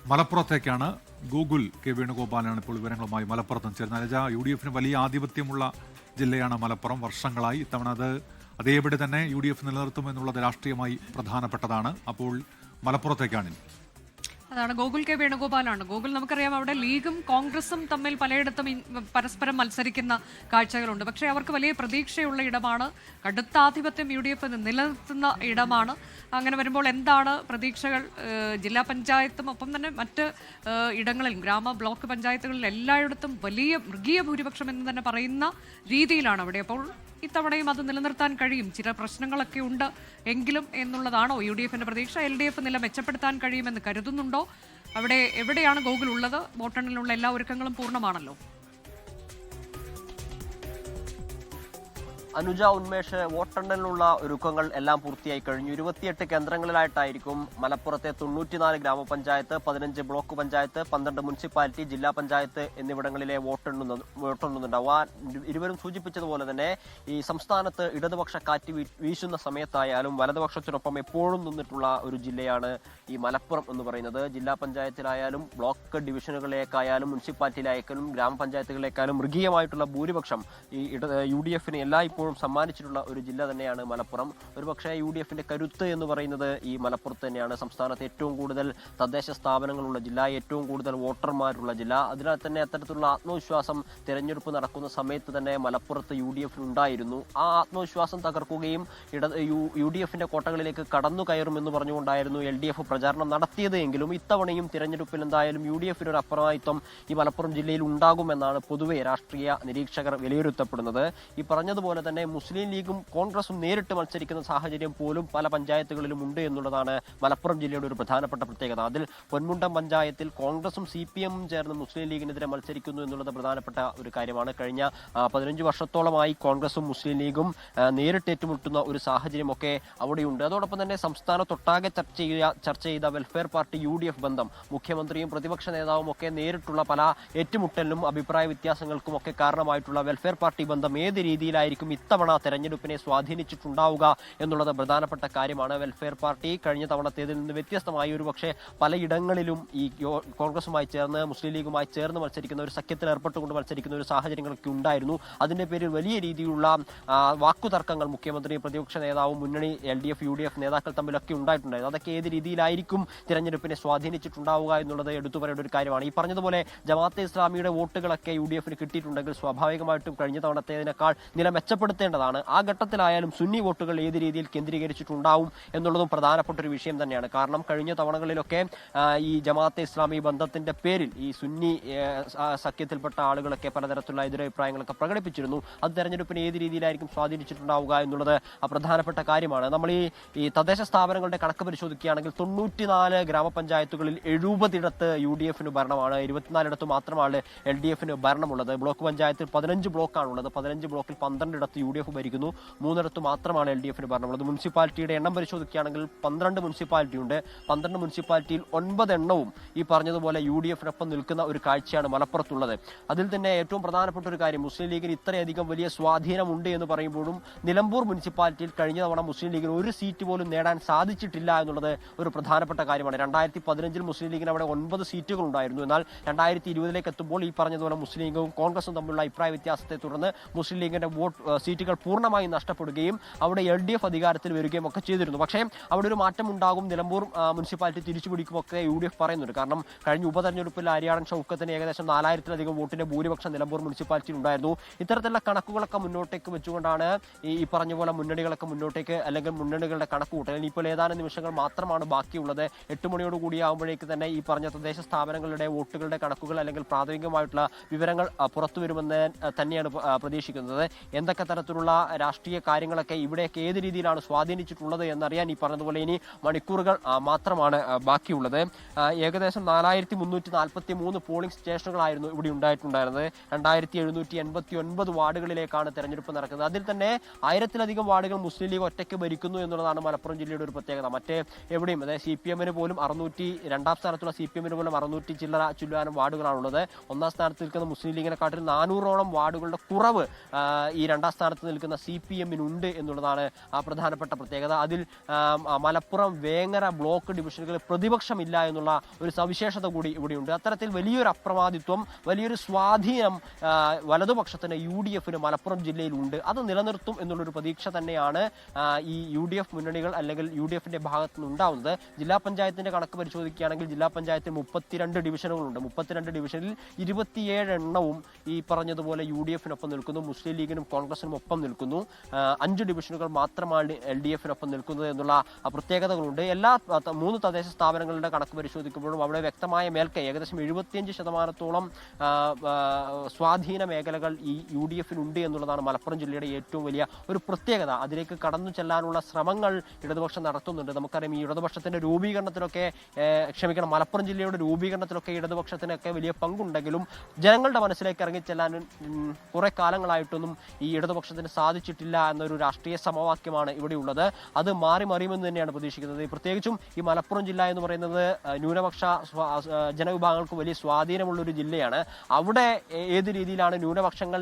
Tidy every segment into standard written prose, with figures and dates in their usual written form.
മലപ്പുറത്തേക്കാണ്. Google K വേണുഗോപാലാണ് ഇപ്പോൾ വിവരങ്ങളുമായി മലപ്പുറത്തും ചേർന്നത്. അലജ, UDF വലിയ ആധിപത്യമുള്ള ജില്ലയാണ് മലപ്പുറം. വർഷങ്ങളായി ഇത്തവണ അതേപടി തന്നെ UDF നിലനിർത്തുമെന്നുള്ളത് രാഷ്ട്രീയമായി പ്രധാനപ്പെട്ടതാണ്. അപ്പോൾ മലപ്പുറത്തേക്കാണ്. അതാണ് ഗോകുൽ കെ വേണുഗോപാലാണ്. ഗോകുൽ, നമുക്കറിയാം അവിടെ ലീഗും കോൺഗ്രസും തമ്മിൽ പലയിടത്തും പരസ്പരം മത്സരിക്കുന്ന കാഴ്ചകളുണ്ട്. പക്ഷേ അവർക്ക് വലിയ പ്രതീക്ഷയുള്ള ഇടമാണ്, കടുത്ത ആധിപത്യം UDF നിലനിർത്തുന്ന ഇടമാണ്. അങ്ങനെ വരുമ്പോൾ എന്താണ് പ്രതീക്ഷകൾ? ജില്ലാ പഞ്ചായത്തും ഒപ്പം തന്നെ മറ്റ് ഇടങ്ങളിലും ബ്ലോക്ക് പഞ്ചായത്തുകളിൽ എല്ലായിടത്തും വലിയ മൃഗീയ ഭൂരിപക്ഷം എന്ന് തന്നെ പറയുന്ന രീതിയിലാണ് അവിടെ. അപ്പോൾ ഇത്തവണയും അത് നിലനിർത്താൻ കഴിയും. ചില പ്രശ്നങ്ങളൊക്കെ ഉണ്ട് എങ്കിലും എന്നുള്ളതാണോ UDFന്റെ പ്രതീക്ഷ? LDF നില മെച്ചപ്പെടുത്താൻ കഴിയുമെന്ന് കരുതുന്നുണ്ടോ? അവിടെ എവിടെയാണ് ഗോകുൽ ഉള്ളത്? വോട്ടെണ്ണലിനുള്ള എല്ലാ ഒരുക്കങ്ങളും പൂർണ്ണമാണല്ലോ. അനുജ, ഉന്മേഷ്, വോട്ടെണ്ണലിനുള്ള ഒരുക്കങ്ങൾ എല്ലാം പൂർത്തിയായി കഴിഞ്ഞു. 28 കേന്ദ്രങ്ങളിലായിട്ടായിരിക്കും മലപ്പുറത്തെ 94 ഗ്രാമപഞ്ചായത്ത്, 15 ബ്ലോക്ക് പഞ്ചായത്ത്, 12 മുനിസിപ്പാലിറ്റി, ജില്ലാ പഞ്ചായത്ത് എന്നിവിടങ്ങളിലെ വോട്ടെണ്ണുന്നുണ്ടാവുക. ഇരുവരും സൂചിപ്പിച്ചതുപോലെ തന്നെ ഈ സംസ്ഥാനത്ത് ഇടതുപക്ഷ കാറ്റ് വീശുന്ന സമയത്തായാലും വലതുപക്ഷത്തിനൊപ്പം എപ്പോഴും നിന്നിട്ടുള്ള ഒരു ജില്ലയാണ് ഈ മലപ്പുറം എന്ന് പറയുന്നത്. ജില്ലാ പഞ്ചായത്തിലായാലും ബ്ലോക്ക് ഡിവിഷനുകളിലേക്കായാലും മുനിസിപ്പാലിറ്റിയിലേക്കായാലും ഗ്രാമപഞ്ചായത്തുകളിലേക്കായാലും മൃഗീയമായിട്ടുള്ള ഭൂരിപക്ഷം ഈ UDFന് എല്ലായ്പ്പോഴും സമ്മാനിച്ചിട്ടുള്ള ഒരു ജില്ല തന്നെയാണ് മലപ്പുറം. ഒരുപക്ഷെ UDFന്റെ കരുത്ത് എന്ന് പറയുന്നത് ഈ മലപ്പുറത്ത് തന്നെയാണ്. സംസ്ഥാനത്ത് ഏറ്റവും കൂടുതൽ തദ്ദേശ സ്ഥാപനങ്ങളുള്ള ജില്ല, ഏറ്റവും കൂടുതൽ വോട്ടർമാരുള്ള ജില്ല. അതിനാൽ തന്നെ അത്തരത്തിലുള്ള ആത്മവിശ്വാസം തിരഞ്ഞെടുപ്പ് നടക്കുന്ന സമയത്ത് തന്നെ മലപ്പുറത്ത് UDFന് ഉണ്ടായിരുന്നു. ആ ആത്മവിശ്വാസം തകർക്കുകയും UDFന്റെ കോട്ടകളിലേക്ക് കടന്നു കയറുമെന്ന് പറഞ്ഞുകൊണ്ടായിരുന്നു LDF പ്രചാരണം നടത്തിയത്. എങ്കിലും ഇത്തവണയും തിരഞ്ഞെടുപ്പിൽ എന്തായാലും UDFന് ഒരു അപ്രമാദിത്വം ഈ മലപ്പുറം ജില്ലയിൽ ഉണ്ടാകുമെന്നാണ് പൊതുവെ രാഷ്ട്രീയ നിരീക്ഷകർ വിലയിരുത്തപ്പെടുന്നത്. ഈ പറഞ്ഞതുപോലെ തന്നെ മുസ്ലിം ലീഗും കോൺഗ്രസും നേരിട്ട് മത്സരിക്കുന്ന സാഹചര്യം പോലും പല പഞ്ചായത്തുകളിലും ഉണ്ട് എന്നുള്ളതാണ് മലപ്പുറം ജില്ലയുടെ ഒരു പ്രധാനപ്പെട്ട പ്രത്യേകത. അതിൽ പൊന്മുണ്ടം പഞ്ചായത്തിൽ കോൺഗ്രസും CPMും ചേർന്ന് മുസ്ലിം ലീഗിനെതിരെ മത്സരിക്കുന്നു എന്നുള്ളത് പ്രധാനപ്പെട്ട ഒരു കാര്യമാണ്. കഴിഞ്ഞ 15 വർഷത്തോളമായി കോൺഗ്രസും മുസ്ലിം ലീഗും നേരിട്ട് ഏറ്റുമുട്ടുന്ന ഒരു സാഹചര്യമൊക്കെ അവിടെയുണ്ട്. അതോടൊപ്പം തന്നെ സംസ്ഥാനത്തൊട്ടാകെ ചർച്ച ചെയ്ത വെൽഫെയർ പാർട്ടി UDF ബന്ധം, മുഖ്യമന്ത്രിയും പ്രതിപക്ഷ നേതാവും ഒക്കെ നേരിട്ടുള്ള പല ഏറ്റുമുട്ടലിനും അഭിപ്രായ വ്യത്യാസങ്ങൾക്കും ഒക്കെ കാരണമായിട്ടുള്ള വെൽഫെയർ പാർട്ടി ബന്ധം ഏത് രീതിയിലായിരിക്കും ഇത്തവണ തെരഞ്ഞെടുപ്പിനെ സ്വാധീനിച്ചിട്ടുണ്ടാവുക എന്നുള്ളത് പ്രധാനപ്പെട്ട കാര്യമാണ്. വെൽഫെയർ പാർട്ടി കഴിഞ്ഞ തവണത്തേതിൽ നിന്ന് വ്യത്യസ്തമായി ഒരു പക്ഷേ പലയിടങ്ങളിലും ഈ കോൺഗ്രസുമായി ചേർന്ന് മുസ്ലിം ലീഗുമായി ചേർന്ന് മത്സരിക്കുന്ന ഒരു സഖ്യത്തിൽ ഏർപ്പെട്ടുകൊണ്ട് മത്സരിക്കുന്ന ഒരു സാഹചര്യങ്ങളൊക്കെ ഉണ്ടായിരുന്നു. അതിന്റെ പേരിൽ വലിയ രീതിയിലുള്ള വാക്കുതർക്കങ്ങൾ മുഖ്യമന്ത്രി, പ്രതിപക്ഷ നേതാവും, മുന്നണി LDF UDF നേതാക്കൾ തമ്മിലൊക്കെ ഉണ്ടായിട്ടുണ്ടായിരുന്നു. അതൊക്കെ ഏത് രീതിയിലായിരിക്കും തിരഞ്ഞെടുപ്പിനെ സ്വാധീനിച്ചിട്ടുണ്ടാവുക എന്നുള്ളത് എടുത്തു പറയേണ്ട ഒരു കാര്യമാണ്. ഈ പറഞ്ഞതുപോലെ ജമാഅത്തെ ഇസ്ലാമിയുടെ വോട്ടുകളൊക്കെ UDFന് കിട്ടിയിട്ടുണ്ടെങ്കിൽ സ്വാഭാവികമായിട്ടും കഴിഞ്ഞ തവണത്തേതിനേക്കാൾ നില മെച്ചപ്പെടുത്തേണ്ടതാണ്. ആ ഘട്ടത്തിലായാലും സുന്നി വോട്ടുകൾ ഏത് രീതിയിൽ കേന്ദ്രീകരിച്ചിട്ടുണ്ടാവും എന്നുള്ളതും പ്രധാനപ്പെട്ട ഒരു വിഷയം തന്നെയാണ്. കാരണം കഴിഞ്ഞ തവണകളിലൊക്കെ ഈ ജമാഅത്തെ ഇസ്ലാമി ബന്ധത്തിന്റെ പേരിൽ ഈ സുന്നി സഖ്യത്തിൽപ്പെട്ട ആളുകളൊക്കെ പലതരത്തിലുള്ള എതിരഭിപ്രായങ്ങളൊക്കെ പ്രകടിപ്പിച്ചിരുന്നു. അത് തെരഞ്ഞെടുപ്പിനെ ഏത് രീതിയിലായിരിക്കും സ്വാധീനിച്ചിട്ടുണ്ടാവുക എന്നുള്ളത് പ്രധാനപ്പെട്ട കാര്യമാണ്. നമ്മൾ ഈ തദ്ദേശ സ്ഥാപനങ്ങളുടെ കണക്ക് പരിശോധിക്കുകയാണെങ്കിൽ 94 ഗ്രാമപഞ്ചായത്തുകളിൽ 70 UDFന് ഭരണമാണ്, 24 മാത്രമാണ് LDFന് ഭരണമുള്ളത്. ബ്ലോക്ക് പഞ്ചായത്തിൽ 15 ബ്ലോക്കാണുള്ളത്. 15 ബ്ലോക്കിൽ 12 UDF ഭരിക്കുന്നു, 3 മാത്രമാണ് LDFന് ഭരണമുള്ളത്. മുനിസിപ്പാലിറ്റിയുടെ എണ്ണം പരിശോധിക്കുകയാണെങ്കിൽ 12 മുനിസിപ്പാലിറ്റി ഉണ്ട്. 12 മുനിസിപ്പാലിറ്റിയിൽ 9 എണ്ണവും ഈ പറഞ്ഞതുപോലെ UDFനൊപ്പം നിൽക്കുന്ന ഒരു കാഴ്ചയാണ് മലപ്പുറത്തുള്ളത്. അതിൽ തന്നെ ഏറ്റവും പ്രധാനപ്പെട്ട ഒരു കാര്യം, മുസ്ലിം ലീഗിന് ഇത്രയധികം വലിയ സ്വാധീനമുണ്ട് എന്ന് പറയുമ്പോഴും നിലമ്പൂർ മുനിസിപ്പാലിറ്റിയിൽ കഴിഞ്ഞ തവണ മുസ്ലിം ലീഗിന് ഒരു സീറ്റ് പോലും നേടാൻ സാധിച്ചിട്ടില്ല എന്നുള്ളത് ഒരു പ്രധാനപ്പെട്ട കാര്യമാണ്. 2015 മുസ്ലിം ലീഗിന് അവിടെ 9 സീറ്റുകൾ ഉണ്ടായിരുന്നു. എന്നാൽ 2020 എത്തുമ്പോൾ ഈ പറഞ്ഞതുപോലെ മുസ്ലിം ലീഗും കോൺഗ്രസും തമ്മിലുള്ള അഭിപ്രായ വ്യത്യാസത്തെ തുടർന്ന് മുസ്ലിം ലീഗിന്റെ സീറ്റുകൾ പൂർണ്ണമായി നഷ്ടപ്പെടുകയും അവിടെ LDF അധികാരത്തിൽ വരികയും ഒക്കെ ചെയ്തിരുന്നു. പക്ഷേ അവിടെ ഒരു മാറ്റം ഉണ്ടാകും, നിലമ്പൂർ മുനിസിപ്പാലിറ്റി തിരിച്ചുപിടിക്കുമൊക്കെ UDF പറയുന്നുണ്ട്. കാരണം കഴിഞ്ഞ ഉപതെരഞ്ഞെടുപ്പിൽ ആര്യാടൻ ഷൗക്കത്തിന് ഏകദേശം 4000-ലധികം വോട്ടിന്റെ ഭൂരിപക്ഷം നിലമ്പൂർ മുനിസിപ്പാലിറ്റിയിൽ ഉണ്ടായിരുന്നു. ഇത്തരത്തിലുള്ള കണക്കുകളൊക്കെ മുന്നോട്ടേക്ക് വെച്ചുകൊണ്ടാണ് ഈ പറഞ്ഞ പോലെ മുന്നണികളൊക്കെ മുന്നോട്ടേക്ക്, അല്ലെങ്കിൽ മുന്നണികളുടെ കണക്ക് കൂട്ടൽ ഇപ്പോൾ ഏതാനും നിമിഷങ്ങൾ മാത്രമാണ് ബാക്കിയുള്ളത്. 8 മണിയോടുകൂടിയാകുമ്പോഴേക്ക് തന്നെ ഈ പറഞ്ഞ തദ്ദേശ സ്ഥാപനങ്ങളുടെ വോട്ടുകളുടെ കണക്കുകൾ അല്ലെങ്കിൽ പ്രാഥമികമായിട്ടുള്ള വിവരങ്ങൾ പുറത്തു വരുമെന്ന് തന്നെയാണ് പ്രതീക്ഷിക്കുന്നത്. എന്തൊക്കെ തരത്തിലുള്ള രാഷ്ട്രീയ കാര്യങ്ങളൊക്കെ ഇവിടെയൊക്കെ ഏത് രീതിയിലാണ് സ്വാധീനിച്ചിട്ടുള്ളത് എന്നറിയാൻ ഈ പറഞ്ഞതുപോലെ ഇനി മണിക്കൂറുകൾ മാത്രമാണ് ബാക്കിയുള്ളത്. ഏകദേശം 4343 പോളിംഗ് സ്റ്റേഷനുകളായിരുന്നു ഇവിടെ ഉണ്ടായിട്ടുണ്ടായിരുന്നത്. 2789 വാർഡുകളിലേക്കാണ് തെരഞ്ഞെടുപ്പ് നടക്കുന്നത്. അതിൽ തന്നെ 1000-ലധികം വാർഡുകൾ മുസ്ലിം ലീഗ് ഒറ്റയ്ക്ക് ഭരിക്കുന്നു എന്നുള്ളതാണ് മലപ്പുറം ജില്ലയുടെ ഒരു പ്രത്യേകത. മറ്റേ എവിടെയും, അതായത് CPMന് പോലും 200 സ്ഥാനത്തുള്ള CPMന് പോലും 600 ചില്ലാനം വാർഡുകളാണുള്ളത്. 1ാം സ്ഥാനത്ത് നിൽക്കുന്ന മുസ്ലിം ലീഗിനെക്കാട്ടിൽ 400ഓളം വാർഡുകളുടെ കുറവ് ഈ 2ാം സ്ഥാനത്ത് സ്ഥാനത്ത് നിൽക്കുന്ന CPM-നുണ്ട് എന്നുള്ളതാണ് പ്രധാനപ്പെട്ട പ്രത്യേകത. അതിൽ മലപ്പുറം വേങ്ങര ബ്ലോക്ക് ഡിവിഷനുകളിൽ പ്രതിപക്ഷമില്ല എന്നുള്ള ഒരു സവിശേഷത കൂടി ഇവിടെയുണ്ട്. അത്തരത്തിൽ വലിയൊരു അപ്രമാദിത്വം, വലിയൊരു സ്വാധീനം വലതുപക്ഷത്തിന് UDF-ന് മലപ്പുറം ജില്ലയിലുണ്ട്. അത് നിലനിർത്തും എന്നുള്ളൊരു പ്രതീക്ഷ തന്നെയാണ് ഈ UDF മുന്നണികൾ അല്ലെങ്കിൽ UDF-ന്റെ ഭാഗത്തു നിന്നുണ്ടാവുന്നത്. ജില്ലാ പഞ്ചായത്തിന്റെ കണക്ക് പരിശോധിക്കുകയാണെങ്കിൽ ജില്ലാ പഞ്ചായത്തിൽ 32 ഡിവിഷനുകളുണ്ട്. 32 ഡിവിഷനിൽ 27 എണ്ണവും ഈ പറഞ്ഞതുപോലെ UDF-നൊപ്പം നിൽക്കുന്നു, മുസ്ലിം ലീഗിനും കോൺഗ്രസിനും ഒപ്പം നിൽക്കുന്നു. 5 ഡിവിഷനുകൾ മാത്രമാണ് LDF-നൊപ്പം നിൽക്കുന്നത് എന്നുള്ള പ്രത്യേകതകളുണ്ട്. എല്ലാ 3 തദ്ദേശ സ്ഥാപനങ്ങളുടെ കണക്ക് പരിശോധിക്കുമ്പോഴും അവിടെ വ്യക്തമായ മേൽക്കൈ, ഏകദേശം 75% സ്വാധീന മേഖലകൾ ഈ UDF-നുണ്ട് എന്നുള്ളതാണ് മലപ്പുറം ജില്ലയുടെ ഏറ്റവും വലിയ ഒരു പ്രത്യേകത. അതിലേക്ക് കടന്നു ചെല്ലാനുള്ള ശ്രമങ്ങൾ ഇടതുപക്ഷം നടത്തുന്നുണ്ട്. നമുക്കറിയാം, ഈ ഇടതുപക്ഷത്തിന്റെ രൂപീകരണത്തിലൊക്കെ മലപ്പുറം ജില്ലയുടെ രൂപീകരണത്തിലൊക്കെ ഇടതുപക്ഷത്തിനൊക്കെ വലിയ പങ്കുണ്ടെങ്കിലും ജനങ്ങളുടെ മനസ്സിലേക്ക് ഇറങ്ങിച്ചെല്ലാൻ കുറെ കാലങ്ങളായിട്ടൊന്നും ഈ ഇടതുപക്ഷത്തിന് സാധിച്ചിട്ടില്ല എന്നൊരു രാഷ്ട്രീയ സമവാക്യമാണ് ഇവിടെയുള്ളത്. അത് മാറി മറിയുമെന്ന് തന്നെയാണ് പ്രതീക്ഷിക്കുന്നത്. പ്രത്യേകിച്ചും ഈ മലപ്പുറം ജില്ല എന്ന് പറയുന്നത് ന്യൂനപക്ഷ ജനവിഭാഗങ്ങൾക്ക് വലിയ സ്വാധീനമുള്ള ഒരു ജില്ലയാണ്. അവിടെ ഏത് രീതിയിലാണ് ന്യൂനപക്ഷങ്ങൾ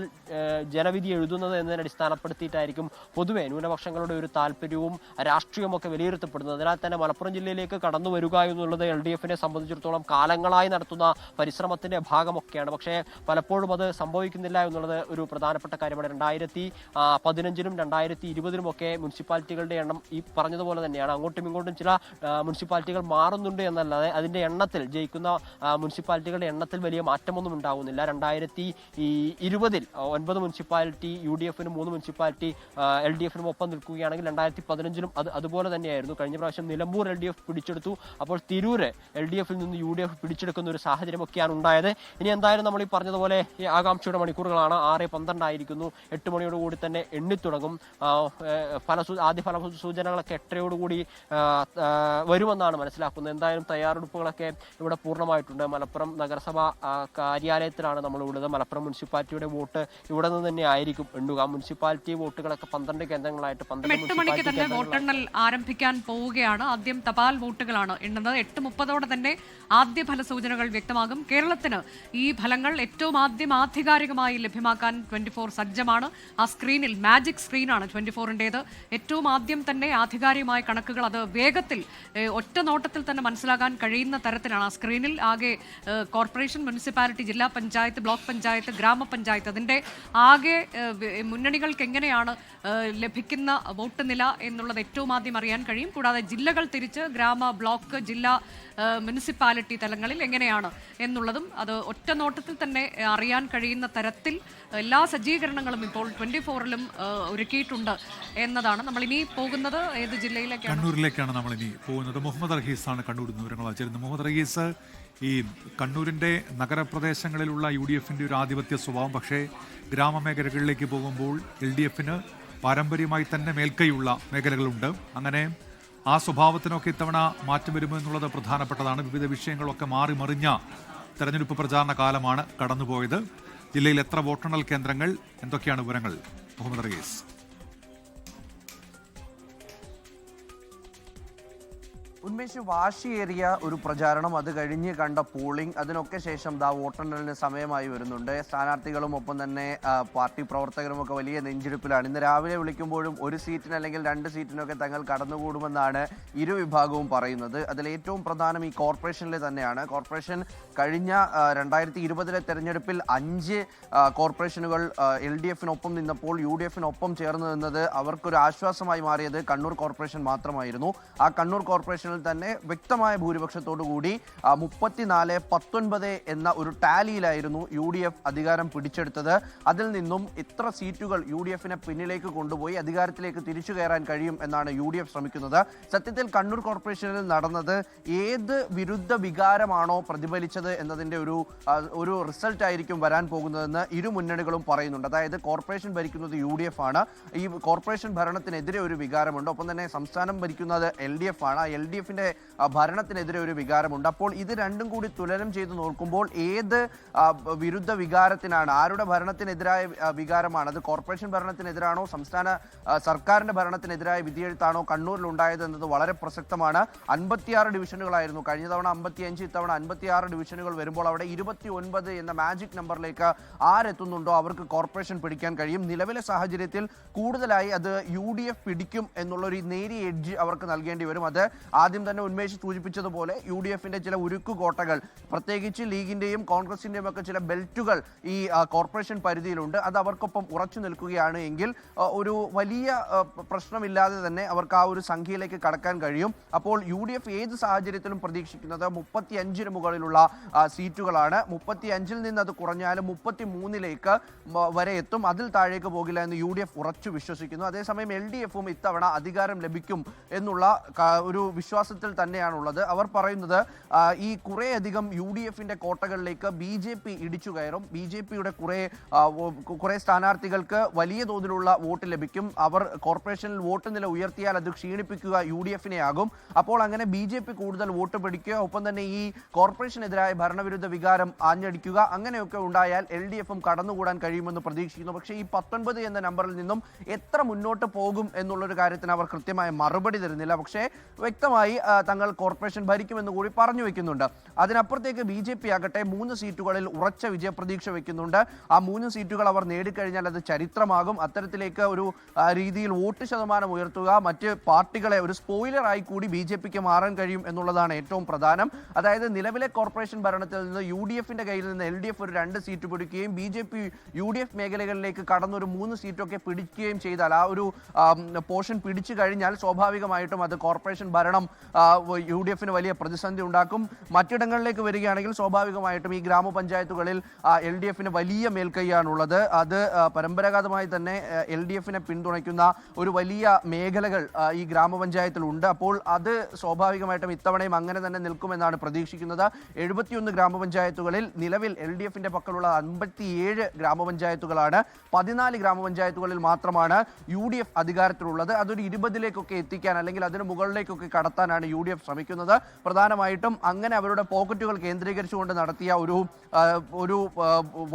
ജനവിധി എഴുതുന്നത് എന്നതിനെ അടിസ്ഥാനപ്പെടുത്തിയിട്ടായിരിക്കും പൊതുവെ ന്യൂനപക്ഷങ്ങളുടെ ഒരു താല്പര്യവും രാഷ്ട്രീയവും ഒക്കെ വിലയിരുത്തപ്പെടുന്നത്. അതിനാൽ തന്നെ മലപ്പുറം ജില്ലയിലേക്ക് കടന്നു വരിക എന്നുള്ളത് LDF-നെ സംബന്ധിച്ചിടത്തോളം കാലങ്ങളായി നടത്തുന്ന പരിശ്രമത്തിന്റെ ഭാഗമൊക്കെയാണ്. പക്ഷേ പലപ്പോഴും അത് സംഭവിക്കുന്നില്ല എന്നുള്ളത് ഒരു പ്രധാനപ്പെട്ട കാര്യമാണ്. 2015-നും 2020-നും ഒക്കെ മുനിസിപ്പാലിറ്റികളുടെ എണ്ണം ഈ പറഞ്ഞതുപോലെ തന്നെയാണ്. അങ്ങോട്ടും ഇങ്ങോട്ടും ചില മുനിസിപ്പാലിറ്റികൾ മാറുന്നുണ്ട് എന്നല്ലാതെ അതിന്റെ എണ്ണത്തിൽ, ജയിക്കുന്ന മുനിസിപ്പാലിറ്റികളുടെ എണ്ണത്തിൽ വലിയ മാറ്റമൊന്നും ഉണ്ടാകുന്നില്ല. 2020-ൽ 9 മുനിസിപ്പാലിറ്റി UDF-നും 3 മുനിസിപ്പാലിറ്റി LDF-നും ഒപ്പം നിൽക്കുകയാണെങ്കിൽ 2015-ലും അതുപോലെ തന്നെയായിരുന്നു. കഴിഞ്ഞ പ്രാവശ്യം നിലമ്പൂർ LDF പിടിച്ചെടുത്തു. അപ്പോൾ തിരൂര് LDF-ൽ നിന്ന് UDF പിടിച്ചെടുക്കുന്ന ഒരു സാഹചര്യമൊക്കെയാണ് ഉണ്ടായത്. ഇനി എന്തായാലും നമ്മൾ ഈ പറഞ്ഞതുപോലെ ഈ ആകാംക്ഷയുടെ മണിക്കൂറുകളാണ്. 6:12 ആയിരിക്കുന്നു. 8 മണിയോടുകൂടി തന്നെ എണ്ണിത്തുടങ്ങും. ആദ്യ ഫല സൂചനകളൊക്കെ 8:00 വരുമെന്നാണ് മനസ്സിലാക്കുന്നത്. എന്തായാലും തയ്യാറെടുപ്പുകളൊക്കെ ഇവിടെ പൂർണ്ണമായിട്ടുണ്ട്. മലപ്പുറം നഗരസഭ കാര്യാലയത്തിലാണ് നമ്മളുള്ളത്. മലപ്പുറം മുനിസിപ്പാലിറ്റിയുടെ വോട്ട് ഇവിടെ നിന്ന് തന്നെ ആയിരിക്കും എണ്ണുക. മുനിസിപ്പാലിറ്റി വോട്ടുകളൊക്കെ 12 കേന്ദ്രങ്ങളായിട്ട് 8 മണിക്ക് തന്നെ വോട്ടെണ്ണൽ ആരംഭിക്കാൻ പോവുകയാണ്. ആദ്യം തപാൽ വോട്ടുകളാണ് എണ്ണുന്നത്. 8:30 തന്നെ ആദ്യ ഫലസൂചനകൾ വ്യക്തമാകും. കേരളത്തിന് ഈ ഫലങ്ങൾ ഏറ്റവും ആദ്യം ആധികാരികമായി ലഭ്യമാക്കാൻ 24 സജ്ജമാണ്. ആ സ്ക്രീനിൽ മാജിക് സ്ക്രീനാണ് 24-ന്റേത്. ഏറ്റവും ആദ്യം തന്നെ ആധികാരികമായ കണക്കുകൾ അത് വേഗത്തിൽ ഒറ്റ നോട്ടത്തിൽ തന്നെ മനസ്സിലാക്കാൻ കഴിയുന്ന തരത്തിലാണ്. ആ സ്ക്രീനിൽ ആകെ കോർപ്പറേഷൻ, മുനിസിപ്പാലിറ്റി, ജില്ലാ പഞ്ചായത്ത്, ബ്ലോക്ക് പഞ്ചായത്ത്, ഗ്രാമപഞ്ചായത്ത്, അതിൻ്റെ ആകെ മുന്നണികൾക്ക് എങ്ങനെയാണ് ലഭിക്കുന്ന വോട്ട് നില എന്നുള്ളത് ഏറ്റവും ആദ്യം അറിയാൻ കഴിയും. കൂടാതെ ജില്ലകൾ തിരിച്ച് ഗ്രാമ, ബ്ലോക്ക്, ജില്ലാ, മുനിസിപ്പാലിറ്റി തലങ്ങളിൽ എങ്ങനെയാണ് എന്നുള്ളതും അത് ഒറ്റ നോട്ടത്തിൽ തന്നെ അറിയാൻ കഴിയുന്ന തരത്തിൽ എല്ലാ സജ്ജീകരണങ്ങളും ഇപ്പോൾ 24-ലും ഒരുക്കിയിട്ടുണ്ട് എന്നതാണ്. നമ്മൾ ഇനി പോകുന്നത് ഏത് ജില്ലയിലേക്കാണ്? കണ്ണൂരിലേക്കാണ് നമ്മൾ ഇനി പോകുന്നത്. മുഹമ്മദ് റഹീസാണ് കണ്ണൂരിൽ നിന്ന് വിവരങ്ങൾ ചേരുന്നത്. മുഹമ്മദ് റഹീസ്, ഈ കണ്ണൂരിൻ്റെ നഗരപ്രദേശങ്ങളിലുള്ള UDF-ന്റെ ഒരു ആധിപത്യ സ്വഭാവം, പക്ഷേ ഗ്രാമമേഖലകളിലേക്ക് പോകുമ്പോൾ LDF-ന് പാരമ്പര്യമായി തന്നെ മേൽക്കൈയുള്ള മേഖലകളുണ്ട്. അങ്ങനെ ആ സ്വഭാവത്തിനൊക്കെ ഇത്തവണ മാറ്റം വരുമോ എന്നുള്ളത് പ്രധാനപ്പെട്ടതാണ്. വിവിധ വിഷയങ്ങളൊക്കെ മാറി മറിഞ്ഞ തെരഞ്ഞെടുപ്പ് പ്രചാരണ കാലമാണ് കടന്നുപോയത്. ജില്ലയിൽ എത്ര വോട്ടെണ്ണൽ കേന്ദ്രങ്ങൾ, എന്തൊക്കെയാണ് വിവരങ്ങൾ? മുഹമ്മദ് റഹീസ്. ഉന്മേഷ്, വാശിയേറിയ ഒരു പ്രചാരണം, അത് കഴിഞ്ഞ് കണ്ട പോളിംഗ്, അതിനൊക്കെ ശേഷം വോട്ടെണ്ണലിന് സമയമായി വരുന്നുണ്ട്. സ്ഥാനാർത്ഥികളും ഒപ്പം തന്നെ പാർട്ടി പ്രവർത്തകരും ഒക്കെ വലിയ നെഞ്ചെടുപ്പിലാണ്. ഇന്ന് രാവിലെ വിളിക്കുമ്പോഴും ഒരു സീറ്റിന് അല്ലെങ്കിൽ 2 സീറ്റിനൊക്കെ തങ്ങൾ കടന്നുകൂടുമെന്നാണ് ഇരുവിഭാഗവും പറയുന്നത്. അതിൽ ഏറ്റവും പ്രധാനം ഈ കോർപ്പറേഷനിലെ തന്നെയാണ്. കോർപ്പറേഷൻ കഴിഞ്ഞ 2020-ലെ തെരഞ്ഞെടുപ്പിൽ 5 കോർപ്പറേഷനുകൾ LDF-നൊപ്പം നിന്നപ്പോൾ UDF-നൊപ്പം ചേർന്ന് നിന്നത് അവർക്കൊരു ആശ്വാസമായി മാറിയത് കണ്ണൂർ കോർപ്പറേഷൻ മാത്രമായിരുന്നു. ആ കണ്ണൂർ കോർപ്പറേഷനിൽ തന്നെ വ്യക്തമായ ഭൂരിപക്ഷത്തോടു കൂടി 34-19 എന്ന ഒരു ടാലിയിലായിരുന്നു UDF അധികാരം പിടിച്ചെടുത്തത്. അതിൽ നിന്നും ഇത്ര സീറ്റുകൾ UDF-നെ പിന്നിലേക്ക് കൊണ്ടുപോയി അധികാരത്തിലേക്ക് തിരിച്ചു കയറാൻ കഴിയും എന്നാണ് UDF ശ്രമിക്കുന്നത്. സത്യത്തിൽ കണ്ണൂർ കോർപ്പറേഷനിൽ നടന്നത് ഏത് വിരുദ്ധ വികാരമാണോ പ്രതിഫലിച്ചത് എന്നതിൻ്റെ ഒരു റിസൾട്ട് ആയിരിക്കും വരാൻ പോകുന്നതെന്ന് ഇരു മുന്നണികളും പറയുന്നുണ്ട്. അതായത് കോർപ്പറേഷൻ ഭരിക്കുന്നത് UDF ആണ്. ഈ കോർപ്പറേഷൻ ഭരണത്തിനെതിരെ ഒരു വികാരമുണ്ട്. ഒപ്പം തന്നെ സംസ്ഥാനം ഭരിക്കുന്നത് LDF ആണ്. ആ LDF LDF-ന്റെ ഭരണത്തിനെതിരെ ഒരു വികാരമുണ്ട്. അപ്പോൾ ഇത് രണ്ടും കൂടി തുലനം ചെയ്ത് നോക്കുമ്പോൾ ഏത് വിരുദ്ധ വികാരത്തിനാണ്, ആരുടെ ഭരണത്തിനെതിരായ വികാരമാണ്, അത് കോർപ്പറേഷൻ ഭരണത്തിനെതിരാണോ സംസ്ഥാന സർക്കാരിന്റെ ഭരണത്തിനെതിരായ വിധിയെഴുത്താണോ കണ്ണൂരിൽ ഉണ്ടായത് എന്നത് വളരെ പ്രസക്തമാണ്. 56 ഡിവിഷനുകളായിരുന്നു കഴിഞ്ഞ തവണ, 55, ഇത്തവണ 56 ഡിവിഷനുകൾ വരുമ്പോൾ അവിടെ 29 എന്ന മാജിക് നമ്പറിലേക്ക് ആരെത്തുന്നുണ്ടോ അവർക്ക് കോർപ്പറേഷൻ പിടിക്കാൻ കഴിയും. നിലവിലെ സാഹചര്യത്തിൽ കൂടുതലായി അത് UDF പിടിക്കും എന്നുള്ളൊരു നേരിയ എഡ്ജ് അവർക്ക് നൽകേണ്ടി വരും. അത് ആദ്യം തന്നെ ഉന്മേഷ് സൂചിപ്പിച്ചതുപോലെ UDF-ന്റെ ചില ഉരുക്കുകോട്ടകൾ, പ്രത്യേകിച്ച് ലീഗിന്റെയും കോൺഗ്രസിന്റെയും ഒക്കെ ചില ബെൽറ്റുകൾ ഈ കോർപ്പറേഷൻ പരിധിയിലുണ്ട്. അത് അവർക്കൊപ്പം ഉറച്ചു നിൽക്കുകയാണ് എങ്കിൽ ഒരു വലിയ പ്രശ്നമില്ലാതെ തന്നെ അവർക്ക് ആ ഒരു സംഖ്യയിലേക്ക് കടക്കാൻ കഴിയും. അപ്പോൾ UDF ഏത് സാഹചര്യത്തിലും പ്രതീക്ഷിക്കുന്നത് 35-ന് മുകളിലുള്ള സീറ്റുകളാണ്. 35-ൽ നിന്ന് അത് കുറഞ്ഞാലും 33-ലേക്ക് വരെ എത്തും. അതിൽ താഴേക്ക് പോകില്ല എന്ന് UDF ഉറച്ചു വിശ്വസിക്കുന്നു. അതേസമയം LDF-ഉം ഇത്തവണ അധികാരം ലഭിക്കും എന്നുള്ള ഒരു വിശ്വാസത്തിൽ തന്നെയാണുള്ളത്. അവർ പറയുന്നത് ഈ കുറേയധികം UDF-ന്റെ കോട്ടകളിലേക്ക് BJP ഇടിച്ചു കയറും. BJP-യുടെ കുറെ സ്ഥാനാർത്ഥികൾക്ക് വലിയ തോതിലുള്ള വോട്ട് ലഭിക്കും. അവർ കോർപ്പറേഷനിൽ വോട്ട് നില ഉയർത്തിയാൽ അത് ക്ഷീണിപ്പിക്കുക UDF-നെ ആകും. അപ്പോൾ അങ്ങനെ BJP കൂടുതൽ വോട്ട് പിടിക്കുക, ഒപ്പം തന്നെ ഈ കോർപ്പറേഷനെതിരായ ഭരണവിരുദ്ധ വികാരം ആഞ്ഞടിക്കുക, അങ്ങനെയൊക്കെ ഉണ്ടായാൽ LDF-ഉം കടന്നുകൂടാൻ കഴിയുമെന്ന് പ്രതീക്ഷിക്കുന്നു. പക്ഷേ ഈ 19 എന്ന നമ്പറിൽ നിന്നും എത്ര മുന്നോട്ട് പോകും എന്നുള്ളൊരു കാര്യത്തിന് അവർ കൃത്യമായ മറുപടി തരുന്നില്ല. പക്ഷേ വ്യക്തമായി തങ്ങൾ കോർപ്പറേഷൻ ഭരിക്കുമെന്ന് കൂടി പറഞ്ഞു വെക്കുന്നുണ്ട്. അതിനപ്പുറത്തേക്ക് BJP ആകട്ടെ 3 സീറ്റുകളിൽ ഉറച്ച വിജയപ്രതീക്ഷ വെക്കുന്നുണ്ട്. ആ 3 സീറ്റുകൾ അവർ നേടിക്കഴിഞ്ഞാൽ അത് ചരിത്രമാകും. അത്തരത്തിലേക്ക് ഒരു രീതിയിൽ വോട്ട് ശതമാനം ഉയർത്തുക, മറ്റ് പാർട്ടികളെ ഒരു സ്പോയിലറായി കൂടി BJP-ക്ക് മാറാൻ കഴിയും എന്നുള്ളതാണ് ഏറ്റവും പ്രധാനം. അതായത് നിലവിലെ കോർപ്പറേഷൻ ഭരണത്തിൽ നിന്ന് UDF-ന്റെ കയ്യിൽ നിന്ന് LDF ഒരു 2 സീറ്റ് പിടിക്കുകയും BJP UDF മേഖലകളിലേക്ക് കടന്നൊരു 3 സീറ്റൊക്കെ പിടിക്കുകയും ചെയ്താൽ, ആ ഒരു പോർഷൻ പിടിച്ചു കഴിഞ്ഞാൽ സ്വാഭാവികമായിട്ടും അത് കോർപ്പറേഷൻ ഭരണം UDF-ന് വലിയ പ്രതിസന്ധി ഉണ്ടാക്കും. മറ്റിടങ്ങളിലേക്ക് വരികയാണെങ്കിൽ സ്വാഭാവികമായിട്ടും ഈ ഗ്രാമപഞ്ചായത്തുകളിൽ LDF-ന് വലിയ മേൽക്കൈയാണുള്ളത്. അത് പരമ്പരാഗതമായി തന്നെ LDF-നെ പിന്തുണയ്ക്കുന്ന ഒരു വലിയ മേഖലകൾ ഈ ഗ്രാമപഞ്ചായത്തിലുണ്ട്. അപ്പോൾ അത് സ്വാഭാവികമായിട്ടും ഇത്തവണയും അങ്ങനെ തന്നെ നിൽക്കുമെന്നാണ് പ്രതീക്ഷിക്കുന്നത്. 71 ഗ്രാമപഞ്ചായത്തുകളിൽ നിലവിൽ LDF-ന്റെ പക്കലുള്ള 57 ഗ്രാമപഞ്ചായത്തുകളാണ്. 14 ഗ്രാമപഞ്ചായത്തുകളിൽ മാത്രമാണ് UDF അധികാരത്തിലുള്ളത്. അതൊരു 20-ലേക്കൊക്കെ എത്തിക്കാൻ, അല്ലെങ്കിൽ അതിന് മുകളിലേക്കൊക്കെ കടത്താനാണ് UDF ശ്രമിക്കുന്നത്. പ്രധാനമായിട്ടും അങ്ങനെ അവരുടെ പോക്കറ്റുകൾ കേന്ദ്രീകരിച്ചുകൊണ്ട് നടത്തിയ ഒരു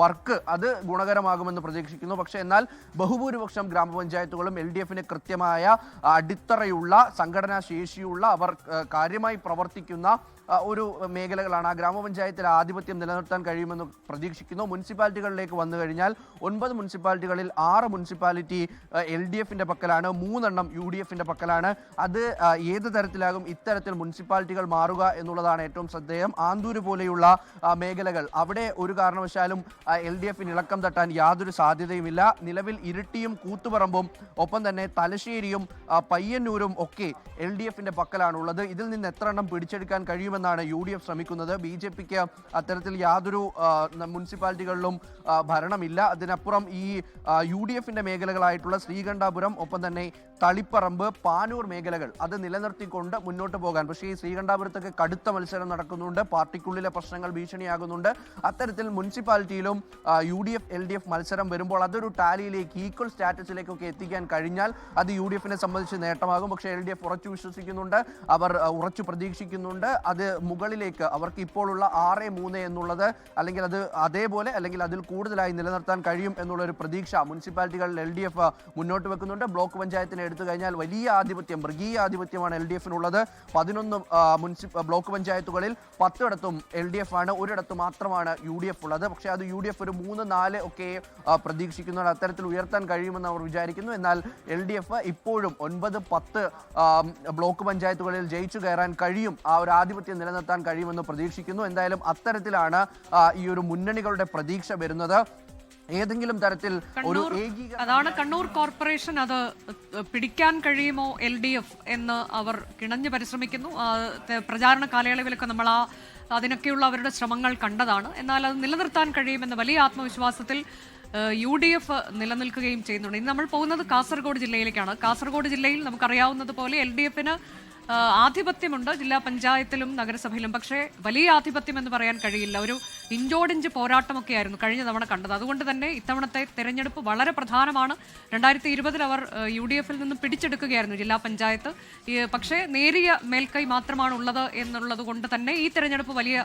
വർക്ക് അത് ഗുണകരമാകുമെന്ന് പ്രതീക്ഷിക്കുന്നു. പക്ഷേ എന്നാൽ ബഹുഭൂരിപക്ഷം ഗ്രാമപഞ്ചായത്തുകളും LDF-ന് കൃത്യമായ അടിത്തറയുള്ള, സംഘടനാ ശേഷിയുള്ള, അവർ കാര്യമായി പ്രവർത്തിക്കുന്ന ഒരു മേഖലകളാണ്. ആ ഗ്രാമപഞ്ചായത്തിൽ ആധിപത്യം നിലനിർത്താൻ കഴിയുമെന്ന് പ്രതീക്ഷിക്കുന്നു. മുനിസിപ്പാലിറ്റികളിലേക്ക് വന്നു കഴിഞ്ഞാൽ 9 മുനിസിപ്പാലിറ്റികളിൽ 6 മുനിസിപ്പാലിറ്റി LDF-ന്റെ പക്കലാണ്, 3 എണ്ണം UDF-ന്റെ പക്കലാണ്. അത് ഏത് തരത്തിലാകും ഇത്തരത്തിൽ മുനിസിപ്പാലിറ്റികൾ മാറുക എന്നുള്ളതാണ് ഏറ്റവും ശ്രദ്ധേയം. ആന്തൂര് പോലെയുള്ള മേഖലകൾ, അവിടെ ഒരു കാരണവശാലും LDF-ന് ഇളക്കം തട്ടാൻ യാതൊരു സാധ്യതയുമില്ല. നിലവിൽ ഇരിട്ടിയും കൂത്തുപറമ്പും ഒപ്പം തന്നെ തലശ്ശേരിയും പയ്യന്നൂരും ഒക്കെ LDF-ന്റെ പക്കലാണുള്ളത്. ഇതിൽ നിന്ന് എത്ര എണ്ണം പിടിച്ചെടുക്കാൻ കഴിയുമെന്നാണ് UDF ശ്രമിക്കുന്നത്. BJP-ക്ക് അത്തരത്തിൽ യാതൊരു മുനിസിപ്പാലിറ്റികളിലും ഭരണമില്ല. അതിനപ്പുറം ഈ UDF-ന്റെ മേഖലകളായിട്ടുള്ള ശ്രീകണ്ഠാപുരം, ഒപ്പം തന്നെ തളിപ്പറമ്പ്, പാനൂർ മേഖലകൾ അത് നിലനിർത്തിക്കൊണ്ട് മുന്നോട്ട് പോകാൻ, പക്ഷേ ഈ ശ്രീകണ്ഠാപുരത്തൊക്കെ കടുത്ത മത്സരം നടക്കുന്നുണ്ട്. പാർട്ടിക്കുള്ളിലെ പ്രശ്നങ്ങൾ ഭീഷണിയാകുന്നുണ്ട്. അത്തരത്തിൽ മുനിസിപ്പാലിറ്റിയിലും UDF LDF മത്സരം വരുമ്പോൾ അതൊരു ടാലിയിലേക്ക്, ഈക്വൽ സ്റ്റാറ്റസിലേക്കൊക്കെ എത്തിക്കാൻ കഴിഞ്ഞാൽ അത് UDF-നെ സംബന്ധിച്ച് നേട്ടമാകും. പക്ഷേ LDF ഉറച്ചു വിശ്വസിക്കുന്നുണ്ട്, അവർ ഉറച്ചു പ്രതീക്ഷിക്കുന്നുണ്ട് അത് മുകളിലേക്ക് അവർക്ക് ഇപ്പോഴുള്ള 6-3 എന്നുള്ളത്, അല്ലെങ്കിൽ അത് അതേപോലെ അല്ലെങ്കിൽ അതിൽ കൂടുതലായി നിലനിർത്താൻ കഴിയും എന്നുള്ളൊരു പ്രതീക്ഷ മുനിസിപ്പാലിറ്റികളിൽ LDF മുന്നോട്ട് വെക്കുന്നുണ്ട്. ബ്ലോക്ക് പഞ്ചായത്തിനെ എടുത്തു കഴിഞ്ഞാൽ വലിയ ആധിപത്യം, മൃഗീയ ആധിപത്യമാണ് LDF-നുള്ളത്. 11 ബ്ലോക്ക് പഞ്ചായത്തുകളിൽ 10ഇടത്തും LDF ആണ്, ഒരിടത്ത് മാത്രമാണ് UDF ഉള്ളത്. പക്ഷേ അത് UDF ഒരു 3-4 ഒക്കെ പ്രതീക്ഷിക്കുന്നുണ്ട്. അത്തരത്തിൽ ഉയർത്താൻ കഴിയുമെന്ന് അവർ വിചാരിക്കുന്നു. എന്നാൽ LDF ഇപ്പോഴും 9-10 ബ്ലോക്ക് പഞ്ചായത്തുകളിൽ ജയിച്ചു കയറാൻ കഴിയും, ആ ഒരു ആധിപത്യം നിലനിർത്താൻ കഴിയുമെന്ന് പ്രതീക്ഷിക്കുന്നു. എന്തായാലും അത്തരത്തിലാണ് ഈ ഒരു മുന്നണികളുടെ പ്രതീക്ഷ വരുന്നത്. ഏതെങ്കിലും തരത്തിൽ ഒരു അതാണ് കണ്ണൂർ കോർപ്പറേഷൻ അത് പിടിക്കാൻ കഴിയുമോ LDF എന്ന് അവർ കിണഞ്ഞു പരിശ്രമിക്കുന്നു. പ്രചാരണ കാലയളവിലൊക്കെ നമ്മൾ അതിനൊക്കെയുള്ള അവരുടെ ശ്രമങ്ങൾ കണ്ടതാണ്. എന്നാൽ അത് നിലനിർത്താൻ കഴിയുമെന്ന വലിയ ആത്മവിശ്വാസത്തിൽ UDF നിലനിൽക്കുകയും ചെയ്യുന്നുണ്ട്. ഇന്ന് നമ്മൾ പോകുന്നത് കാസർഗോഡ് ജില്ലയിലേക്കാണ്. കാസർഗോഡ് ജില്ലയിൽ നമുക്കറിയാവുന്നതുപോലെ LDF-ന് ആധിപത്യമുണ്ട് ജില്ലാ പഞ്ചായത്തിലും നഗരസഭയിലും. പക്ഷേ വലിയ ആധിപത്യം എന്ന് പറയാൻ കഴിയില്ല. ഒരു ഇഞ്ചോടിഞ്ച് പോരാട്ടമൊക്കെയായിരുന്നു കഴിഞ്ഞ തവണ കണ്ടത്. അതുകൊണ്ട് തന്നെ ഇത്തവണത്തെ തെരഞ്ഞെടുപ്പ് വളരെ പ്രധാനമാണ്. 2020 അവർ UDF-ൽ നിന്നും പിടിച്ചെടുക്കുകയായിരുന്നു ജില്ലാ പഞ്ചായത്ത്. പക്ഷേ നേരിയ മേൽക്കൈ മാത്രമാണ് ഉള്ളത് എന്നുള്ളത് കൊണ്ട് തന്നെ ഈ തെരഞ്ഞെടുപ്പ് വലിയ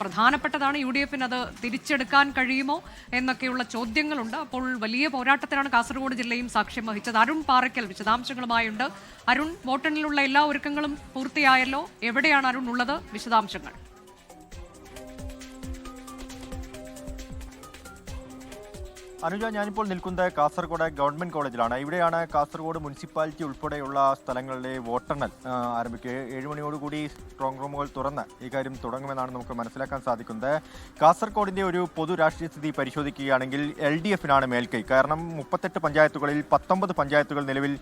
പ്രധാനപ്പെട്ടതാണ്. UDF-ന് അത് തിരിച്ചെടുക്കാൻ കഴിയുമോ എന്നൊക്കെയുള്ള ചോദ്യങ്ങളുണ്ട്. അപ്പോൾ വലിയ പോരാട്ടത്തിനാണ് കാസർഗോഡ് ജില്ലയും സാക്ഷ്യം വഹിച്ചത്. അരുൺ പാറയ്ക്കൽ വിശദാംശങ്ങളുമായുണ്ട്. അരുൺ, വോട്ടെണ്ണലിനുള്ള എല്ലാ ഒരുക്കങ്ങളും പൂർത്തിയായല്ലോ. എവിടെയാണ് അരുൺ ഉള്ളത്? വിശദാംശങ്ങൾ. അനുജ, ഞാനിപ്പോൾ നിൽക്കുന്നത് കാസർഗോഡ് ഗവൺമെന്റ് കോളേജിലാണ്. ഇവിടെയാണ് കാസർഗോഡ് മുനിസിപ്പാലിറ്റി ഉൾപ്പെടെയുള്ള സ്ഥലങ്ങളിലെ വോട്ടെണ്ണൽ ആരംഭിക്കുക. 7 മണിയോടുകൂടി സ്ട്രോങ് റൂമുകൾ തുറന്ന് ഈ കാര്യം തുടങ്ങുമെന്നാണ് നമുക്ക് മനസ്സിലാക്കാൻ സാധിക്കുന്നത്. കാസർഗോഡിന്റെ ഒരു പൊതു രാഷ്ട്രീയ സ്ഥിതി പരിശോധിക്കുകയാണെങ്കിൽ LDF-നാണ് മേൽക്കൈ. കാരണം 38 പഞ്ചായത്തുകളിൽ 19 പഞ്ചായത്തുകൾ നിലവിൽ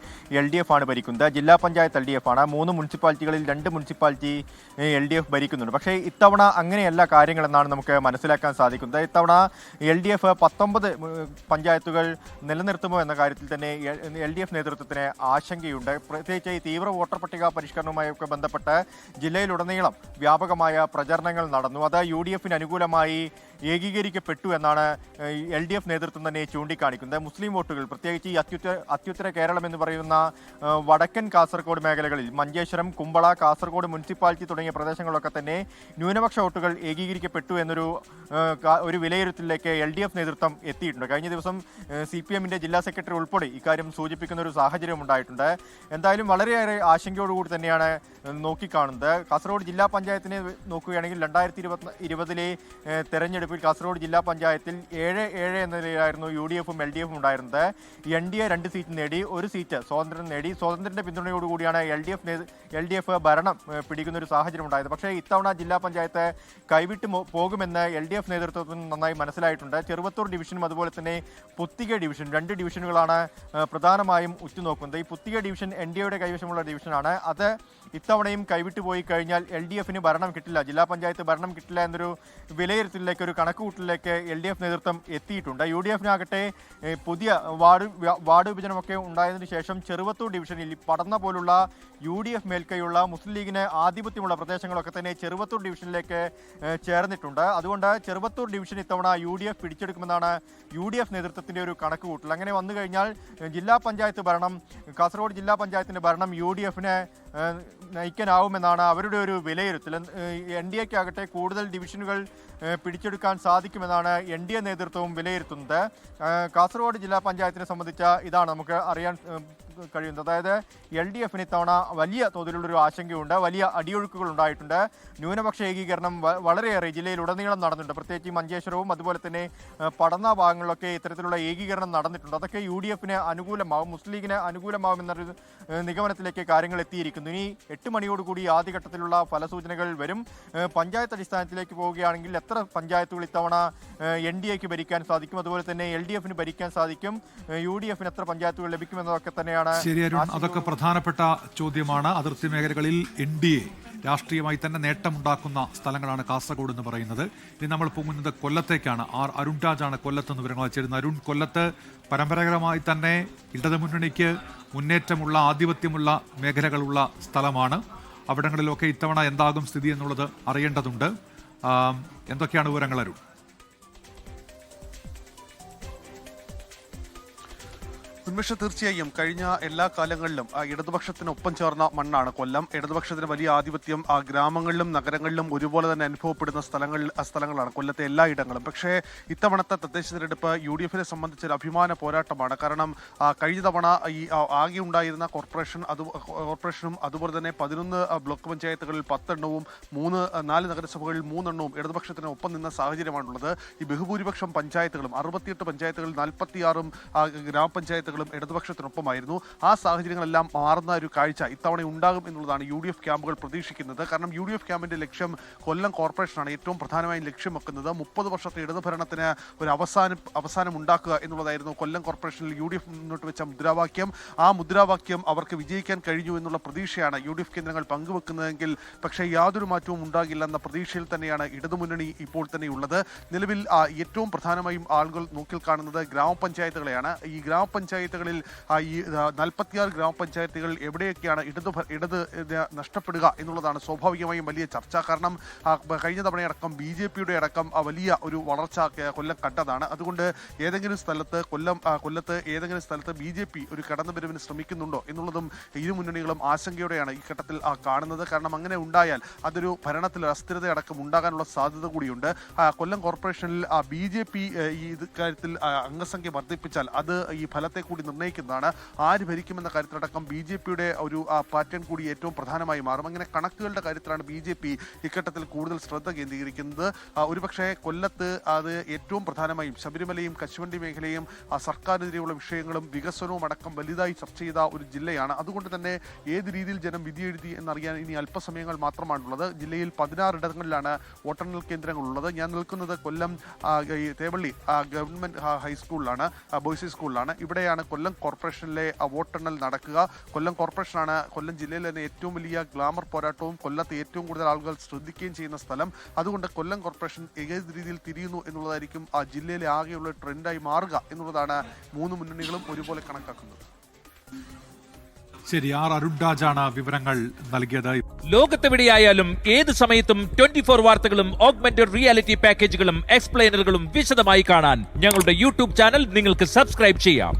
LDF ആണ് ഭരിക്കുന്നത്. ജില്ലാ പഞ്ചായത്ത് LDF ആണ്. 3 മുനിസിപ്പാലിറ്റികളിൽ 2 മുനിസിപ്പാലിറ്റി LDF ഭരിക്കുന്നുണ്ട്. പക്ഷേ ഇത്തവണ അങ്ങനെയല്ല കാര്യങ്ങളെന്നാണ് നമുക്ക് മനസ്സിലാക്കാൻ സാധിക്കുന്നത്. ഇത്തവണ LDF 19 പഞ്ചായത്തുകൾ നിലനിർത്തുമോ എന്ന കാര്യത്തിൽ തന്നെ LDF നേതൃത്വത്തിന് ആശങ്കയുണ്ട്. പ്രത്യേകിച്ച് ഈ തീവ്ര വോട്ടർ പട്ടിക പരിഷ്കരണവുമായൊക്കെ ബന്ധപ്പെട്ട് ജില്ലയിലുടനീളം വ്യാപകമായ പ്രചരണങ്ങൾ നടന്നു. അത് UDF-ന് അനുകൂലമായി ഏകീകരിക്കപ്പെട്ടു എന്നാണ് LDF നേതൃത്വം തന്നെ ചൂണ്ടിക്കാണിക്കുന്നത്. മുസ്ലിം വോട്ടുകൾ, പ്രത്യേകിച്ച് ഈ അത്യുത്തര കേരളം എന്ന് പറയുന്ന വടക്കൻ കാസർഗോഡ് മേഖലകളിൽ മഞ്ചേശ്വരം, കുമ്പള, കാസർഗോഡ് മുനിസിപ്പാലിറ്റി തുടങ്ങിയ പ്രദേശങ്ങളിലൊക്കെ തന്നെ ന്യൂനപക്ഷ വോട്ടുകൾ ഏകീകരിക്കപ്പെട്ടു എന്നൊരു വിലയിരുത്തലിലേക്ക് LDF നേതൃത്വം എത്തിയിട്ടുണ്ട്. കഴിഞ്ഞ ദിവസം CPM-ന്റെ ജില്ലാ സെക്രട്ടറി ഉൾപ്പെടെ ഇക്കാര്യം സൂചിപ്പിക്കുന്ന ഒരു സാഹചര്യം ഉണ്ടായിട്ടുണ്ട്. എന്തായാലും വളരെയേറെ ആശങ്കയോടുകൂടി തന്നെയാണ് നോക്കിക്കാണുന്നത്. കാസർഗോഡ് ജില്ലാ പഞ്ചായത്തിനെ നോക്കുകയാണെങ്കിൽ 2020-ലെ തെരഞ്ഞെടുപ്പിൽ കാസർഗോഡ് ജില്ലാ പഞ്ചായത്തിൽ 7-7 എന്ന നിലയിലായിരുന്നു UDF-ഉം LDF-ഉം ഉണ്ടായിരുന്നത്. NDA 2 സീറ്റ് നേടി, 1 സീറ്റ് സ്വതന്ത്രൻ നേടി. സ്വതന്ത്രന്റെ പിന്തുണയോടുകൂടിയാണ് LDF ഭരണം പിടിക്കുന്ന ഒരു സാഹചര്യം ഉണ്ടായത്. പക്ഷേ ഇത്തവണ ജില്ലാ പഞ്ചായത്ത് കൈവിട്ട് പോകുമെന്ന് LDF നേതൃത്വത്തിന് നന്നായി മനസ്സിലായിട്ടുണ്ട്. ചെറുവത്തൂർ ഡിവിഷനും അതുപോലെ തന്നെ പുത്തിക ഡിവിഷൻ, 2 ഡിവിഷനുകളാണ് പ്രധാനമായും ഉറ്റുനോക്കുന്നത്. ഈ പുത്തിക ഡിവിഷൻ NDA-യുടെ കൈവശമുള്ള ഡിവിഷനാണ്. അത് ഇത്തവണയും കൈവിട്ടു പോയി കഴിഞ്ഞാൽ LDF-ന് ഭരണം കിട്ടില്ല, ജില്ലാ പഞ്ചായത്ത് ഭരണം കിട്ടില്ല എന്നൊരു വിലയിരുത്തലിലേക്ക്, ഒരു കണക്കുകൂട്ടലിലേക്ക് LDF നേതൃത്വം എത്തിയിട്ടുണ്ട്. UDF-നാകട്ടെ പുതിയ വാർഡ് വിഭജനമൊക്കെ ഉണ്ടായതിനു ശേഷം ചെറുവത്തൂർ ഡിവിഷനിൽ പടന്ന പോലുള്ള UDF മേൽക്കൈയുള്ള മുസ്ലിം ലീഗിന് ആധിപത്യമുള്ള പ്രദേശങ്ങളൊക്കെ തന്നെ ചെറുവത്തൂർ ഡിവിഷനിലേക്ക് ചേർന്നിട്ടുണ്ട്. അതുകൊണ്ട് ചെറുവത്തൂർ ഡിവിഷൻ ഇത്തവണ UDF പിടിച്ചെടുക്കുമെന്നാണ് UDF നേതൃത്വത്തിന്റെ ഒരു കണക്കുകൂട്ടൽ. അങ്ങനെ വന്നു കഴിഞ്ഞാൽ ജില്ലാ പഞ്ചായത്ത് ഭരണം, കാസർഗോഡ് ജില്ലാ പഞ്ചായത്തിന്റെ ഭരണം UDF-ന് നയിക്കാനാവുമെന്നാണ് അവരുടെ ഒരു വിലയിരുത്തൽ. NDA-ക്കാകട്ടെ കൂടുതൽ ഡിവിഷനുകൾ പിടിച്ചെടുക്കാൻ സാധിക്കുമെന്നാണ് NDA നേതൃത്വവും വിലയിരുത്തുന്നത്. കാസർഗോഡ് ജില്ലാ പഞ്ചായത്തിനെ സംബന്ധിച്ച ഇതാണ് നമുക്ക് അറിയാൻ കഴിയുന്നത്. അതായത് LDF-ന് ഇത്തവണ വലിയ തോതിലുള്ളൊരു ആശങ്കയുണ്ട്. വലിയ അടിയൊഴുക്കുകൾ ഉണ്ടായിട്ടുണ്ട്. ന്യൂനപക്ഷ ഏകീകരണം വളരെയേറെ ജില്ലയിലുടനീളം നടന്നിട്ടുണ്ട്. പ്രത്യേകിച്ച് മഞ്ചേശ്വരവും അതുപോലെ തന്നെ പടന്ന ഭാഗങ്ങളിലൊക്കെ ഇത്തരത്തിലുള്ള ഏകീകരണം നടന്നിട്ടുണ്ട്. അതൊക്കെ UDF-ന് അനുകൂലമാവും, മുസ്ലിം ലീഗിന് അനുകൂലമാവുമെന്നൊരു നിഗമനത്തിലേക്ക് കാര്യങ്ങൾ എത്തിയിരിക്കുന്നു. ഇനി 8 മണിയോടുകൂടി ആദ്യഘട്ടത്തിലുള്ള ഫലസൂചനകൾ വരും. പഞ്ചായത്ത് അടിസ്ഥാനത്തിലേക്ക് പോവുകയാണെങ്കിൽ എത്ര പഞ്ചായത്തുകൾ ഇത്തവണ NDA-ക്ക് ഭരിക്കാൻ സാധിക്കും, അതുപോലെ തന്നെ LDF-ന് ഭരിക്കാൻ സാധിക്കും, UDF-ന് എത്ര പഞ്ചായത്തുകൾ ലഭിക്കുമെന്നതൊക്കെ തന്നെയാണ്. ശരി അരുൺ, അതൊക്കെ പ്രധാനപ്പെട്ട ചോദ്യമാണ്. അതിർത്തി മേഖലകളിൽ NDA രാഷ്ട്രീയമായി തന്നെ നേട്ടമുണ്ടാക്കുന്ന സ്ഥലങ്ങളാണ് കാസർഗോഡ് എന്ന് പറയുന്നത്. ഇനി നമ്മൾ പോകുന്നത് കൊല്ലത്തേക്കാണ്. അരുൺ രാജാണ് കൊല്ലത്ത് നിന്ന് വിവരങ്ങൾ വെച്ചിരുന്നത്. അരുൺ, കൊല്ലത്ത് പരമ്പരാഗതമായി തന്നെ ഇടതുമുന്നണിക്ക് മുന്നേറ്റമുള്ള, ആധിപത്യമുള്ള മേഖലകളുള്ള സ്ഥലമാണ്. അവിടങ്ങളിലൊക്കെ ഇത്തവണ എന്താകും സ്ഥിതി എന്നുള്ളത് അറിയേണ്ടതുണ്ട്. എന്തൊക്കെയാണ് വിവരങ്ങൾ അരുൺ? ഉന്മേഷ, തീർച്ചയായും കഴിഞ്ഞ എല്ലാ കാലങ്ങളിലും ഇടതുപക്ഷത്തിനൊപ്പം ചേർന്ന മണ്ണാണ് കൊല്ലം. ഇടതുപക്ഷത്തിന് വലിയ ആധിപത്യം ഗ്രാമങ്ങളിലും നഗരങ്ങളിലും ഒരുപോലെ തന്നെ അനുഭവപ്പെടുന്ന സ്ഥലങ്ങളാണ് കൊല്ലത്തെ എല്ലാ ഇടങ്ങളും. പക്ഷേ ഇത്തവണത്തെ തദ്ദേശ തിരഞ്ഞെടുപ്പ് UDF-നെ സംബന്ധിച്ചൊരു അഭിമാന പോരാട്ടമാണ്. കാരണം കഴിഞ്ഞ തവണ ഈ ആകെ ഉണ്ടായിരുന്ന കോർപ്പറേഷനും അതുപോലെ തന്നെ 11 ബ്ലോക്ക് പഞ്ചായത്തുകളിൽ 10 എണ്ണവും 4 നഗരസഭകളിൽ 3 എണ്ണവും ഇടതുപക്ഷത്തിന് ഒപ്പം നിന്ന സാഹചര്യമാണുള്ളത്. ഈ ബഹുഭൂരിപക്ഷം പഞ്ചായത്തുകളും 68 പഞ്ചായത്തുകളിൽ 46 ഗ്രാമപഞ്ചായത്തുകളും ഇടതുപക്ഷത്തിനൊപ്പമായിരുന്നു. ആ സാഹചര്യങ്ങളെല്ലാം മാറുന്ന ഒരു കാഴ്ച ഇത്തവണ ഉണ്ടാകും എന്നുള്ളതാണ് UDF ക്യാമ്പുകൾ പ്രതീക്ഷിക്കുന്നത്. കാരണം UDF ക്യാമ്പിന്റെ ലക്ഷ്യം കൊല്ലം കോർപ്പറേഷനാണ് ഏറ്റവും പ്രധാനമായും ലക്ഷ്യം വെക്കുന്നത്. 30 വർഷത്തെ ഇടതുഭരണത്തിന് ഒരു അവസാനം ഉണ്ടാക്കുക എന്നുള്ളതായിരുന്നു കൊല്ലം കോർപ്പറേഷനിൽ UDF മുന്നോട്ട് വെച്ച മുദ്രാവാക്യം. ആ മുദ്രാവാക്യം അവർക്ക് വിജയിക്കാൻ കഴിഞ്ഞു എന്നുള്ള പ്രതീക്ഷയാണ് UDF കേന്ദ്രങ്ങൾ പങ്കുവെക്കുന്നതെങ്കിൽ പക്ഷേ യാതൊരു മാറ്റവും ഉണ്ടാകില്ല എന്ന പ്രതീക്ഷയിൽ തന്നെയാണ് ഇടതുമുന്നണി ഇപ്പോൾ തന്നെയുള്ളത്. നിലവിൽ ഏറ്റവും പ്രധാനമായും ആളുകൾ നോക്കിൽ കാണുന്നത് ഗ്രാമപഞ്ചായത്തുകളെയാണ്. ഈ ഗ്രാമപഞ്ചായത്ത് ഗ്രാമപഞ്ചായത്തുകളിൽ ഈ 46 ഗ്രാമപഞ്ചായത്തുകൾ എവിടെയൊക്കെയാണ് ഇടത് നഷ്ടപ്പെടുക എന്നുള്ളതാണ് സ്വാഭാവികമായും വലിയ ചർച്ച. കാരണം കഴിഞ്ഞ തവണയടക്കം BJPയുടെ അടക്കം വലിയ ഒരു വളർച്ച കൊല്ലം കണ്ടതാണ്. അതുകൊണ്ട് ഏതെങ്കിലും സ്ഥലത്ത് കൊല്ലത്ത് ഏതെങ്കിലും സ്ഥലത്ത് BJP ഒരു കടന്നുവരവിന് ശ്രമിക്കുന്നുണ്ടോ എന്നുള്ളതും ഇരു മുന്നണികളും ആശങ്കയോടെയാണ് ഈ ഘട്ടത്തിൽ കാണുന്നത്. കാരണം അങ്ങനെ ഉണ്ടായാൽ അതൊരു ഭരണത്തിൽ അസ്ഥിരതയടക്കം ഉണ്ടാകാനുള്ള സാധ്യത കൂടിയുണ്ട്. കൊല്ലം കോർപ്പറേഷനിൽ BJP ഈ കാര്യത്തിൽ അംഗസംഖ്യ വർദ്ധിപ്പിച്ചാൽ അത് ഈ ഫലത്തെ കൂടി നിർണ്ണയിക്കുന്നതാണ്. ആര് ഭരിക്കുമെന്ന കാര്യത്തിലടക്കം BJPയുടെ ഒരു പാറ്റേൺ കൂടി ഏറ്റവും പ്രധാനമായി മാറും. അങ്ങനെ കണക്കുകളുടെ കാര്യത്തിലാണ് BJP ഇഘട്ടത്തിൽ കൂടുതൽ ശ്രദ്ധ കേന്ദ്രീകരിക്കുന്നത്. ഒരുപക്ഷെ കൊല്ലത്ത് അത് ഏറ്റവും പ്രധാനമായും ശബരിമലയും കശുവണ്ടി മേഖലയും സർക്കാരിനെതിരെയുള്ള വിഷയങ്ങളും വികസനവും അടക്കം വലുതായി ചർച്ച ചെയ്ത ഒരു ജില്ലയാണ്. അതുകൊണ്ട് തന്നെ ഏത് രീതിയിൽ ജനം വിധിയെഴുതി എന്നറിയാൻ ഇനി അല്പസമയങ്ങൾ മാത്രമാണുള്ളത്. ജില്ലയിൽ 16 ഇടങ്ങളിലാണ് വോട്ടെണ്ണൽ കേന്ദ്രങ്ങളുള്ളത്. ഞാൻ നിൽക്കുന്നത് കൊല്ലം തേവള്ളി ഗവൺമെന്റ് ഹൈസ്കൂളിലാണ്, ബോയ്സ് ഹൈസ്കൂളിലാണ്. ഇവിടെയാണ് കൊല്ലം കോർപ്പറേഷനിലെ വോട്ടെണ്ണൽ നടക്കുക. കൊല്ലം കോർപ്പറേഷനാണ് കൊല്ലം ജില്ലയിൽ തന്നെ ഏറ്റവും വലിയ ഗ്ലാമർ പോരാട്ടവും കൊല്ലത്ത് ഏറ്റവും കൂടുതൽ ആളുകൾ ശ്രദ്ധിക്കുകയും ചെയ്യുന്ന സ്ഥലം. അതുകൊണ്ട് കൊല്ലം കോർപ്പറേഷൻ ഏത് രീതിയിൽ തിരിയുന്നു എന്നുള്ളതായിരിക്കും ആ ജില്ലയിലെ ആകെയുള്ള ട്രെൻഡായി മാറുക എന്നുള്ളതാണ് മൂന്ന് മുന്നണികളും ഒരുപോലെ കണക്കാക്കുന്നത്. ശരി, അരുൺരാജാണ് വിവരങ്ങൾ നൽകിയത്. ലോകത്തെവിടെയായാലും ഏത് സമയത്തും 24 വാർത്തകളും ഓഗ്മെന്റഡ് റിയാലിറ്റി പാക്കേജുകളും എക്സ്പ്ലെയിനറുകളും വിശദമായി കാണാൻ ഞങ്ങളുടെ യൂട്യൂബ് ചാനൽ നിങ്ങൾക്ക് സബ്സ്ക്രൈബ് ചെയ്യാം.